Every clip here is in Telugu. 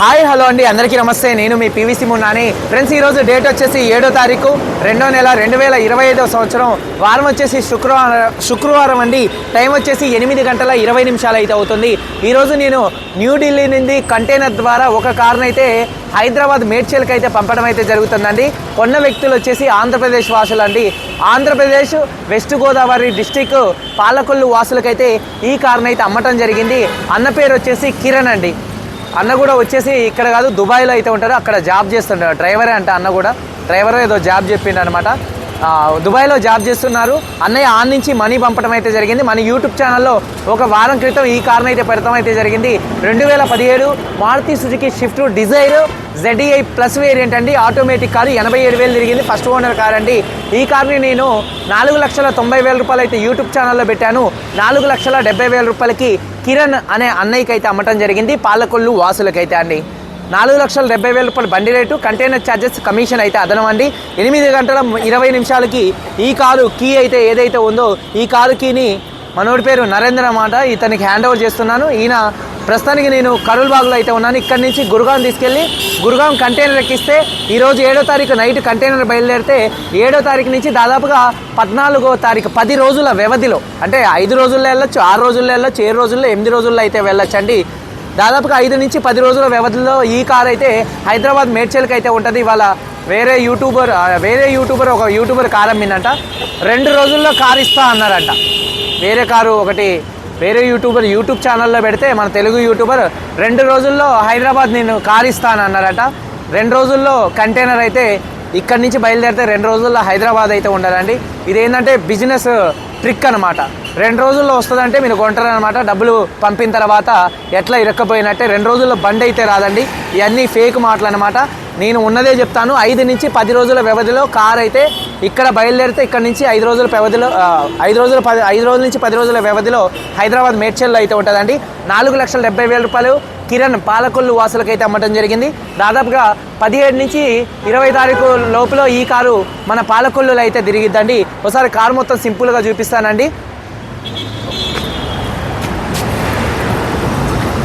హాయ్ హలో అండి, అందరికీ నమస్తే. నేను మీ పీవీసీ మున్నాని. ఫ్రెండ్స్, ఈరోజు డేట్ వచ్చేసి 7వ తారీఖు 2వ నెల 2025వ సంవత్సరం. వారం వచ్చేసి శుక్రవారం అండి. టైం వచ్చేసి 8 గంటల 20 నిమిషాలు అయితే అవుతుంది. ఈరోజు నేను న్యూఢిల్లీ నుండి కంటైనర్ ద్వారా ఒక కారును అయితే హైదరాబాద్ మేడ్చల్కి అయితే పంపడం అయితే జరుగుతుందండి. కొన్న వ్యక్తులు వచ్చేసి ఆంధ్రప్రదేశ్ వాసులు అండి. ఆంధ్రప్రదేశ్ వెస్ట్ గోదావరి డిస్టిక్ పాలకొల్లు వాసులకైతే ఈ కారును అయితే అమ్మటం జరిగింది. అన్న పేరు వచ్చేసి కిరణ్ అండి. అన్న కూడా వచ్చేసి ఇక్కడ కాదు, దుబాయ్లో అయితే ఉంటారు. అక్కడ జాబ్ చేస్తుంటారు, డ్రైవరే అంట. అన్న కూడా డ్రైవర్ ఏదో జాబ్ చెప్పిండు అనమాట. దుబాయ్లో జాబ్ చేస్తున్నారు. అన్నయ్య ఆన్ నుంచి మనీ పంపడం అయితే జరిగింది. మన యూట్యూబ్ ఛానల్లో ఒక వారం క్రితం ఈ కార్ని అయితే పెడతాం అయితే జరిగింది. 2017 Maruti Suzuki Swift Dzire ZDI plus variant అండి. ఆటోమేటిక్ కారు, 87,000 తిరిగింది. ఫస్ట్ ఓనర్ కార్ అండి. ఈ కార్ని నేను 4,90,000 రూపాయలు అయితే యూట్యూబ్ ఛానల్లో పెట్టాను. 4,70,000 రూపాయలకి కిరణ్ అనే అన్నయ్యకి అయితే అమ్మటం జరిగింది. పాలకొల్లు వాసులకైతే అండి. 4,70,000 రూపాయలు బండి రేటు, కంటైనర్ ఛార్జెస్, కమిషన్ అయితే అదనం అండి. 8 గంటల 20 నిమిషాలకి ఈ కారు కీ అయితే ఏదైతే ఉందో ఈ కారు కీని మనోడి పేరు నరేంద్ర అన్నమాట, ఇతనికి హ్యాండ్ ఓవర్ చేస్తున్నాను. ఈయన ప్రస్తుతానికి నేను కరుల్బాగ్లో అయితే ఉన్నాను. ఇక్కడి నుంచి గురుగాం తీసుకెళ్ళి గురుగాం కంటైనర్ ఎక్కిస్తే ఈరోజు 7వ తారీఖు నైట్ కంటైనర్ బయలుదేరితే 7వ తారీఖు నుంచి దాదాపుగా 14వ తారీఖు 10 రోజుల వ్యవధిలో, అంటే 5 రోజుల్లో వెళ్ళొచ్చు, 6 రోజుల్లో వెళ్ళొచ్చు, 7 రోజుల్లో 8 రోజుల్లో అయితే వెళ్ళొచ్చు అండి. దాదాపుగా 5 నుంచి 10 రోజుల వ్యవధిలో ఈ కార్ అయితే హైదరాబాద్ మేడ్చల్కి అయితే ఉంటుంది. ఇవాళ వేరే యూట్యూబర్ ఒక యూట్యూబర్ కార్ అమ్మిందంట. 2 రోజుల్లో కార్ ఇస్తా అన్నారంట. వేరే యూట్యూబర్ యూట్యూబ్ ఛానల్లో పెడితే మన తెలుగు యూట్యూబర్ 2 రోజుల్లో హైదరాబాద్ నేను కార్ ఇస్తాను అన్నారట. 2 రోజుల్లో కంటైనర్ అయితే ఇక్కడి నుంచి బయలుదేరితే 2 రోజుల్లో హైదరాబాద్ అయితే ఉండాలండి. ఇదేంటంటే బిజినెస్ ట్రిక్ అనమాట. 2 రోజుల్లో వస్తుందంటే మీరు కొంటారనమాట. డబ్బులు పంపిన తర్వాత ఎట్లా ఇరక్కపోయినట్టే 2 రోజుల్లో బండి అయితే రాదండి. ఇవన్నీ ఫేక్ మాటలు అనమాట. నేను ఉన్నదే చెప్తాను. 5 నుంచి 10 రోజుల వ్యవధిలో కార్ అయితే ఇక్కడ బయలుదేరితే ఇక్కడ నుంచి 5 రోజుల వ్యవధిలో 5 రోజుల నుంచి 10 రోజుల వ్యవధిలో హైదరాబాద్ మేడ్చల్లో అయితే ఉంటుందండి. 4,70,000 రూపాయలు కిరణ్ పాలకొల్లు వాసులకైతే అమ్మటం జరిగింది. దాదాపుగా 17 నుంచి 20 తారీఖు లోపల ఈ కారు మన పాలకొల్లులో అయితే తిరిగిద్దండి. ఒకసారి కారు మొత్తం సింపుల్గా చూపిస్తానండి,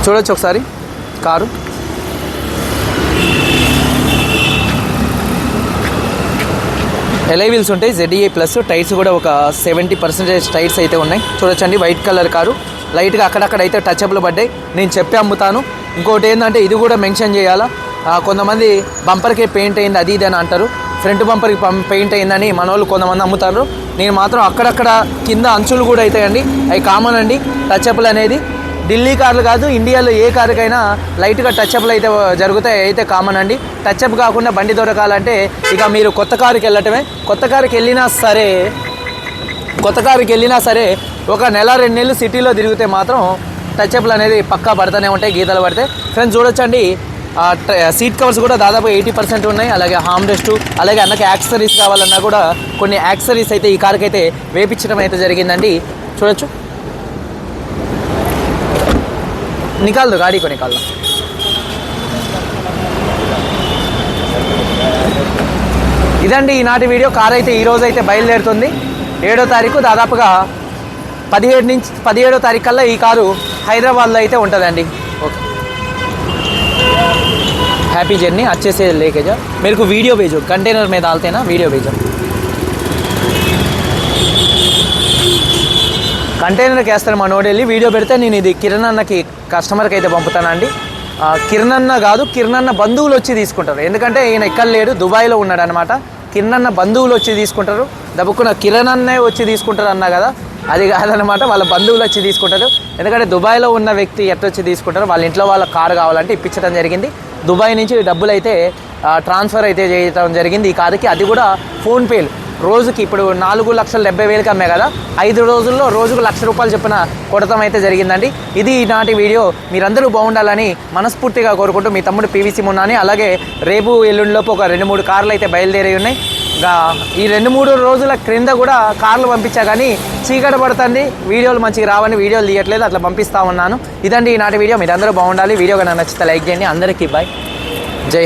చూడొచ్చు ఒకసారి. కారు ఎలై వీల్స్ ఉంటాయి, ZDI ప్లస్ టైర్స్ కూడా ఒక 70% టైర్స్ అయితే ఉన్నాయి. చూడొచ్చండి, వైట్ కలర్ కారు. లైట్గా అక్కడక్కడ అయితే టచ్అప్లు పడ్డాయి. నేను చెప్పి అమ్ముతాను. ఇంకోటి ఏంటంటే ఇది కూడా మెన్షన్ చేయాలా, కొంతమంది బంపర్కి పెయింట్ అయింది అది ఇది అని అంటారు. ఫ్రంట్ బంపర్కి పెయింట్ అయిందని మన వాళ్ళు కొంతమంది అమ్ముతారు. నేను మాత్రం అక్కడక్కడ కింద అంచులు కూడా అవుతాయండి, అవి కామన్ అండి. టచ్అప్లు అనేది ఢిల్లీ కార్లు కాదు, ఇండియాలో ఏ కారుకైనా లైట్గా టచ్అప్లు అయితే జరుగుతాయి, అయితే కామన్ అండి. టచ్అప్ కాకుండా బండి దొరకాలంటే ఇక మీరు కొత్త కారుకి వెళ్ళటమే. కొత్త కారుకి వెళ్ళినా సరే ఒక నెల 2 నెలలు సిటీలో తిరిగితే మాత్రం టచ్అప్లు అనేది పక్కా పడుతూనే ఉంటాయి, గీతలు పడతాయి. ఫ్రెండ్స్ చూడొచ్చండి, సీట్ కవర్స్ కూడా దాదాపు 80% ఉన్నాయి. అలాగే హామ్ రెస్ట్, అలాగే అన్నకి యాక్సెసరీస్ కావాలన్నా కూడా కొన్ని యాక్సెసరీస్ అయితే ఈ కార్కి అయితే వేపించడం అయితే జరిగిందండి. చూడొచ్చు, నికాల్ దో గాడీ కో నికాల్ దో. ఇదండి ఈనాటి వీడియో. కార్ అయితే ఈరోజు అయితే బయలుదేరుతుంది 7వ తారీఖు. దాదాపుగా 17వ తారీఖు కల్లా ఈ కారు హైదరాబాద్లో అయితే ఉంటుందండి. ఓకే, हैप्पी जर्नी, अच्छे से लेके जाओ. मेरे को वीडियो भेजो, कंटेनर में डालते ना, वीडियो भेजो. కంటైనర్కి వేస్తాను మనోడు వెళ్ళి వీడియో పెడితే నేను ఇది కిరణ్ అన్నకి కస్టమర్కి అయితే పంపుతానండి. కిరణ్ అన్న కాదు, కిరణ్ అన్న బంధువులు వచ్చి తీసుకుంటారు. ఎందుకంటే ఈయన ఇక్కడ లేడు, దుబాయ్లో ఉన్నాడు అనమాట. కిరణ్ అన్న బంధువులు వచ్చి తీసుకుంటారు. దబ్బుకున్న కిరణ్ అన్నే వచ్చి తీసుకుంటారు అన్నా కదా, అది కాదనమాట. వాళ్ళ బంధువులు వచ్చి తీసుకుంటారు. ఎందుకంటే దుబాయ్లో ఉన్న వ్యక్తి ఎట్టొచ్చి తీసుకుంటారు, వాళ్ళ ఇంట్లో వాళ్ళ కారు కావాలంటే ఇప్పించడం జరిగింది. దుబాయ్ నుంచి డబ్బులు అయితే ట్రాన్స్ఫర్ అయితే చేయడం జరిగింది ఈ కారుకి. అది కూడా ఫోన్పేలు. రోజుకి ఇప్పుడు 4,70,000కి అమ్మే కదా, 5 రోజుల్లో రోజుకు ₹1,00,000 చొప్పున కొడతాం అయితే జరిగిందండి. ఇది ఈనాటి వీడియో. మీరందరూ బాగుండాలని మనస్ఫూర్తిగా కోరుకుంటూ మీ తమ్ముడు పీవీసీ మున్నాని. అలాగే రేపు ఎల్లుండిలోపు ఒక 2-3 కార్లు అయితే బయలుదేరి ఉన్నాయి. ఈ 2-3 రోజుల క్రింద కూడా కార్లు పంపించా, కానీ చీకటి పడుతుంది, వీడియోలు మంచిగా రావని వీడియోలు తీయట్లేదు, అట్లా పంపిస్తూ ఉన్నాను. ఇదండి ఈనాటి వీడియో. మీరందరూ బాగుండాలి. వీడియో కనుక నచ్చితే లైక్ చేయండి. అందరికీ బాయ్, జై.